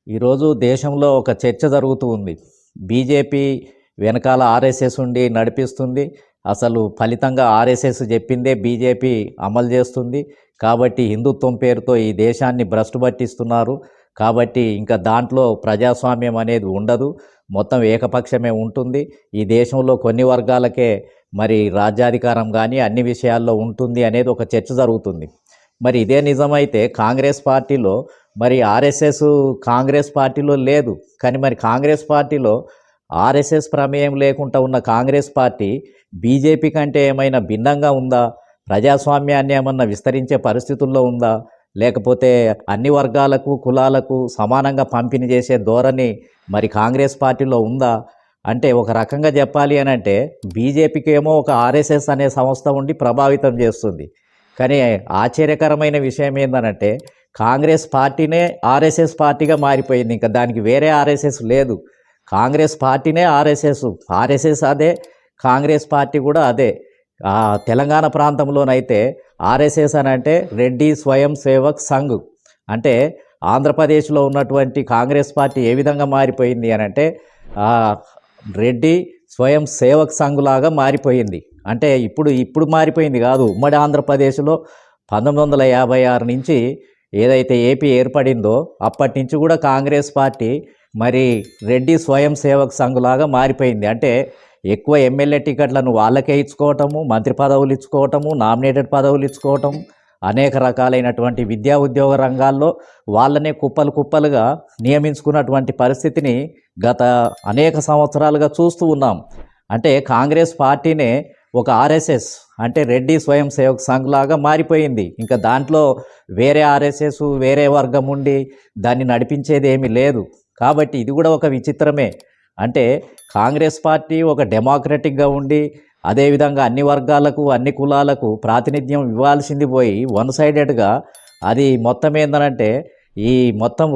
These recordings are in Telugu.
ఈరోజు దేశంలో ఒక చర్చ జరుగుతూ ఉంది. బీజేపీ వెనకాల ఆర్ఎస్ఎస్ ఉండి నడిపిస్తుంది. అసలు ఫలితంగా ఆర్ఎస్ఎస్ చెప్పిందే బీజేపీ అమలు చేస్తుంది. కాబట్టి హిందుత్వం పేరుతో ఈ దేశాన్ని భ్రష్టు పట్టిస్తున్నారు. కాబట్టి ఇంకా దాంట్లో ప్రజాస్వామ్యం అనేది ఉండదు. మొత్తం ఏకపక్షమే ఉంటుంది. ఈ దేశంలో కొన్ని వర్గాలకే మరి రాజ్యాధికారం కానీ అన్ని విషయాల్లో ఉంటుంది అనేది ఒక చర్చ జరుగుతుంది. మరి ఇదే నిజమైతే కాంగ్రెస్ పార్టీలో మరి ఆర్ఎస్ఎస్ కాంగ్రెస్ పార్టీలో లేదు. కానీ మరి కాంగ్రెస్ పార్టీలో ఆర్ఎస్ఎస్ ప్రమేయం లేకుండా ఉన్న కాంగ్రెస్ పార్టీ బీజేపీ కంటే ఏమైనా భిన్నంగా ఉందా? ప్రజాస్వామ్యాన్ని ఏమన్నా విస్తరించే పరిస్థితుల్లో ఉందా? లేకపోతే అన్ని వర్గాలకు కులాలకు సమానంగా పంపిణీ చేసే ధోరణి మరి కాంగ్రెస్ పార్టీలో ఉందా? అంటే ఒక రకంగా చెప్పాలి అని అంటే బీజేపీకి ఏమో ఒక ఆర్ఎస్ఎస్ అనే సంస్థ ఉండి ప్రభావితం చేస్తుంది. కానీ ఆశ్చర్యకరమైన విషయం ఏంటంటే కాంగ్రెస్ పార్టీనే ఆర్ఎస్ఎస్ పార్టీగా మారిపోయింది. ఇంకా దానికి వేరే ఆర్ఎస్ఎస్ లేదు. కాంగ్రెస్ పార్టీనే ఆర్ఎస్ఎస్ అదే, కాంగ్రెస్ పార్టీ కూడా అదే. తెలంగాణ ప్రాంతంలోనైతే ఆర్ఎస్ఎస్ అని అంటే రెడ్డి స్వయం సేవక్ సంఘ్. అంటే ఆంధ్రప్రదేశ్లో ఉన్నటువంటి కాంగ్రెస్ పార్టీ ఏ విధంగా మారిపోయింది అని అంటే రెడ్డి స్వయం సేవక్ సంఘ్ లాగా మారిపోయింది. అంటే ఇప్పుడు మారిపోయింది కాదు. ఉమ్మడి ఆంధ్రప్రదేశ్లో 1956 నుంచి ఏదైతే ఏపీ ఏర్పడిందో అప్పటి నుంచి కూడా కాంగ్రెస్ పార్టీ మరి రెడ్డి స్వయం సేవక్ సంఘ్ లాగా మారిపోయింది. అంటే ఎక్కువ ఎమ్మెల్యే టికెట్లను వాళ్ళకే ఇచ్చుకోవటము, మంత్రి పదవులు ఇచ్చుకోవటము, నామినేటెడ్ పదవులు ఇచ్చుకోవటం, అనేక రకాలైనటువంటి విద్యా ఉద్యోగ రంగాల్లో వాళ్ళనే కుప్పలుగా నియమించుకున్నటువంటి పరిస్థితిని గత అనేక సంవత్సరాలుగా చూస్తూ ఉన్నాం. అంటే కాంగ్రెస్ పార్టీనే ఒక ఆర్ఎస్ఎస్ అంటే రెడ్డి స్వయం సేవక్ సంఘ్ లాగా మారిపోయింది. ఇంకా దాంట్లో వేరే ఆర్ఎస్ఎస్ వేరే వర్గం ఉండి దాన్ని నడిపించేది ఏమీ లేదు. కాబట్టి ఇది కూడా ఒక విచిత్రమే. అంటే కాంగ్రెస్ పార్టీ ఒక డెమోక్రటిక్గా ఉండి అదేవిధంగా అన్ని వర్గాలకు అన్ని కులాలకు ప్రాతినిధ్యం ఇవ్వాల్సింది పోయి వన్ సైడెడ్గా అది మొత్తం ఏందనంటే ఈ మొత్తం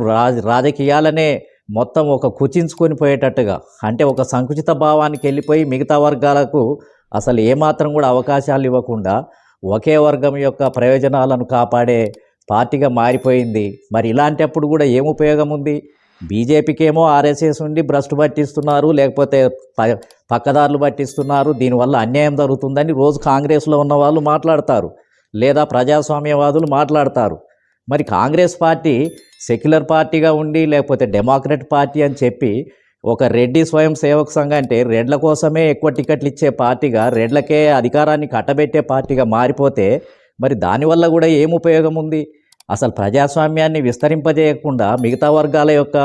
రాజకీయాలనే మొత్తం ఒక కుచించుకొని పోయేటట్టుగా, అంటే ఒక సంకుచిత భావానికి వెళ్ళిపోయి మిగతా వర్గాలకు అసలు ఏమాత్రం కూడా అవకాశాలు ఇవ్వకుండా ఒకే వర్గం యొక్క ప్రయోజనాలను కాపాడే పార్టీగా మారిపోయింది. మరి ఇలాంటప్పుడు కూడా ఏం ఉపయోగం ఉంది? బీజేపీకి ఏమో ఆర్ఎస్ఎస్ ఉండి భ్రష్టు పట్టిస్తున్నారు, లేకపోతే పక్కదారులు పట్టిస్తున్నారు, దీనివల్ల అన్యాయం జరుగుతుందని రోజు కాంగ్రెస్లో ఉన్న వాళ్ళు మాట్లాడతారు, లేదా ప్రజాస్వామ్యవాదులు మాట్లాడతారు. మరి కాంగ్రెస్ పార్టీ సెక్యులర్ పార్టీగా ఉండి లేకపోతే డెమోక్రట్ పార్టీ అని చెప్పి ఒక రెడ్డి స్వయం సేవక్ సంఘ్ అంటే రెడ్ల కోసమే ఎక్కువ టికెట్లు ఇచ్చే పార్టీగా, రెడ్లకే అధికారాన్ని కట్టబెట్టే పార్టీగా మారిపోతే మరి దానివల్ల కూడా ఏం ఉపయోగం ఉంది? అసలు ప్రజాస్వామ్యాన్ని విస్తరింపజేయకుండా మిగతా వర్గాల యొక్క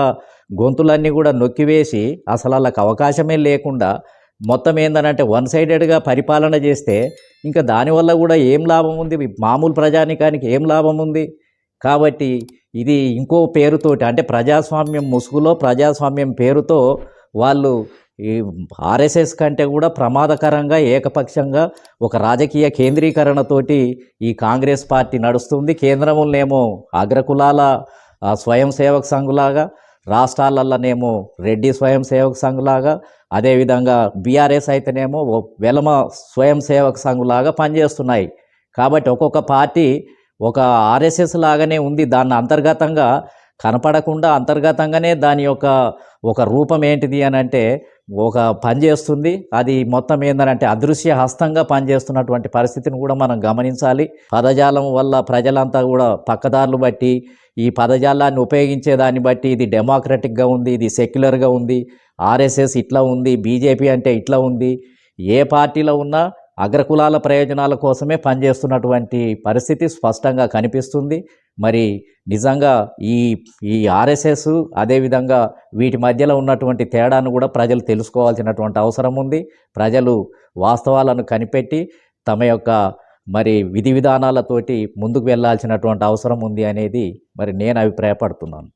గొంతులన్నీ కూడా నొక్కివేసి అసలు వాళ్ళకి అవకాశమే లేకుండా మొత్తం ఏందనంటే వన్ సైడెడ్గా పరిపాలన చేస్తే ఇంకా దానివల్ల కూడా ఏం లాభం ఉంది? మామూలు ప్రజానికానికి ఏం లాభం ఉంది? కాబట్టి ఇది ఇంకో పేరుతోటి అంటే ప్రజాస్వామ్యం ముసుగులో ప్రజాస్వామ్యం పేరుతో వాళ్ళు ఈ ఆర్ఎస్ఎస్ కంటే కూడా ప్రమాదకరంగా ఏకపక్షంగా ఒక రాజకీయ కేంద్రీకరణతోటి ఈ కాంగ్రెస్ పార్టీ నడుస్తుంది. కేంద్రంలోనేమో అగ్రకులాల స్వయం సేవక్ సంఘ్లాగా, రాష్ట్రాలలోనేమో రెడ్డి స్వయం సేవక్ సంఘ్లాగా, అదేవిధంగా బీఆర్ఎస్ అయితేనేమో వెలమ స్వయం సేవక్ సంఘ్లాగా పనిచేస్తున్నాయి. కాబట్టి ఒక్కొక్క పార్టీ ఒక ఆర్ఎస్ఎస్ లాగానే ఉంది. దాన్ని అంతర్గతంగా కనపడకుండా అంతర్గతంగానే దాని యొక్క ఒక రూపం ఏంటిది అని అంటే ఒక పనిచేస్తుంది. అది మొత్తం ఏంటంటే అదృశ్య హస్తంగా పనిచేస్తున్నటువంటి పరిస్థితిని కూడా మనం గమనించాలి. పదజాలం వల్ల ప్రజలంతా కూడా పక్కదారులు బట్టి ఈ పదజాలాన్ని ఉపయోగించే దాన్ని బట్టి ఇది డెమోక్రటిక్గా ఉంది, ఇది సెక్యులర్గా ఉంది, ఆర్ఎస్ఎస్ ఇట్లా ఉంది, బీజేపీ అంటే ఇట్లా ఉంది. ఏ పార్టీలో ఉన్నా అగ్రకులాల ప్రయోజనాల కోసమే పనిచేస్తున్నటువంటి పరిస్థితి స్పష్టంగా కనిపిస్తుంది. మరి నిజంగా ఈ ఆర్ఎస్ఎస్ అదేవిధంగా వీటి మధ్యలో ఉన్నటువంటి తేడాను కూడా ప్రజలు తెలుసుకోవాల్సినటువంటి అవసరం ఉంది. ప్రజలు వాస్తవాలను కనిపెట్టి తమ యొక్క మరి విధి విధానాలతోటి ముందుకు వెళ్ళాల్సినటువంటి అవసరం ఉంది అనేది మరి నేను అభిప్రాయపడుతున్నాను.